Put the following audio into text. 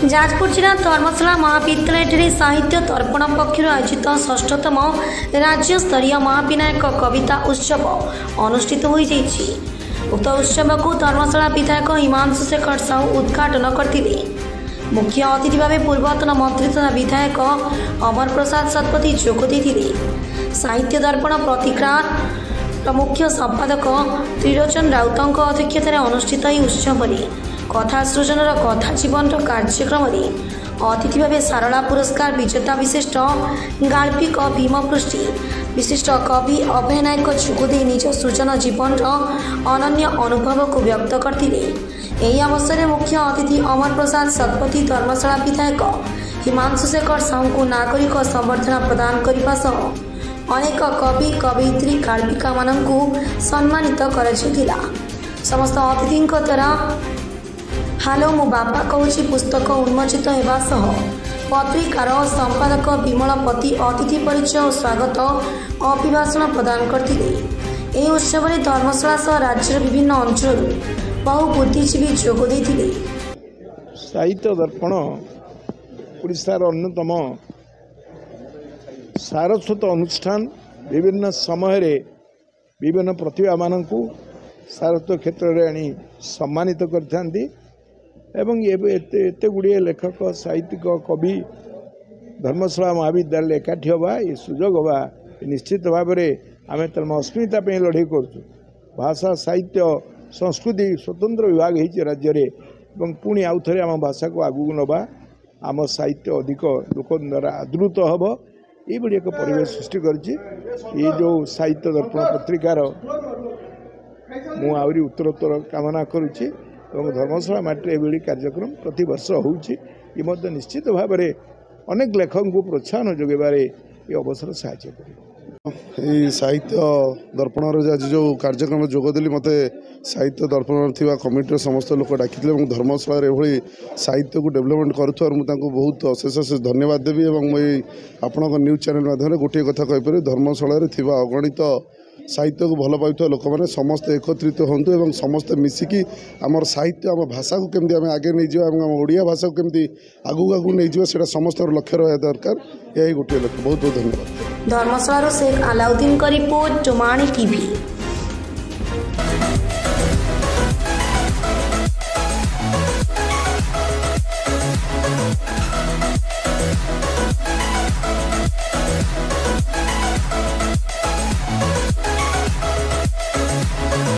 जाजपुर जिला धर्मशाला महाविद्यालय साहित्य दर्पण पक्षर आयोजित 6तम राज्य स्तरीय महाविनायक कविता उत्सव अनुष्ठित हो जाइछि। उक्त उत्सव को धर्मशाला विधायक हिमांशु शेखर साहू उद्घाटन करथिले। मुख्य अतिथि भाव पूर्वतन मंत्री तथा विधायक अमर प्रसाद शतपथी जोग देथिले। साहित्य दर्पण प्रतिक्रिया मुख्य संपादक त्रिलोचन राउतଙ୍କ अध्यक्षतार अनुष्ठित यह उत्सव कथा सृजनर कथा जीवन कार्यक्रम अतिथि भाव सारला पुरस्कार विजेता विशिष्ट गाल्पिक भीमपृष्टि विशिष्ट कवि अभय नायक जोगदे निज सृजन जीवन अनन्य अनुभव को व्यक्त करते। यही अवसर में मुख्य अतिथि अमर प्रसाद शतपथी धर्मशाला विधायक हिमांशु शेखर साहू को नागरिक संबर्धना प्रदान करने सह अनेक कवि कवयित्री गाल्पिका माननकु सम्मानित कराଯାଇଥିଲା। समस्त अतिथि द्वारा हालो मो बापा कहूँ पुस्तक उन्मोचित होगा सह पत्रिकार संपादक विमलपति अतिथि परिचय और स्वागत अभिभाषण प्रदान करते। यह उत्सव में धर्मशाला सह राज्यर विभिन्न अंचल बहु बुद्धिजीवी जोग देथिले। साहित्य दर्पण ओडिशार अन्यतम सारस्वत अनुष्ठान विभिन्न समय विभिन्न प्रतिभा मानू सारस्वत क्षेत्र में आनी सम्मानित करथांती एवं एते गुड़िए लेखक साहित्यिक कवि धर्मशाला महाविद्यालय एकाठी हवा ये सुजोग हवा निश्चित भाव में आम तम अस्मिता लड़े कर भाषा साहित्य संस्कृति स्वतंत्र विभाग हो राज्य में पुणी आउ थे आम भाषा को आगू नवा आम साहित्य अधिक लोक द्वारा आदृत हम ये एक परिवेश सृष्टि कर जो साहित्य दर्पण पत्रिकार मुझे उत्तरोत्तर कामना करुच्ची और धर्मशाला माटी एभली कार्यक्रम प्रति वर्ष होती निश्चित भाव में अनेक लेखक को प्रोत्साहन जोगेबारे ये अवसर साहाय्य कर साहित्य दर्पण आज जो कार्यक्रम जोगदेली मत साहित्य दर्पण थी कमिटर समस्त लोक डाकी धर्मशाला एभली साहित्य को डेभलपमेंट करुथार मुझे बहुत अशेष अशेष धन्यवाद देवी। मुझे आपण न्यूज चैनल माध्यम गोटे कथा कहीपर धर्मशाला अगणित साहित्य को भल पाई लोक मैंने समस्ते एकत्रित हूँ और समस्ते मिसिकी आमर साहित्य आम भाषा को केमती आम आगे नहीं जावा आम ओडिया भाषा को केमती आगू आगू नहीं जावा सेटा समस्त लक्ष्य रहा दरकार यही गोटे लक्ष्य। बहुत बहुत धन्यवाद। धर्मशाला शेख अलाउद्दीन का रिपोर्ट टोमाणी टीवी।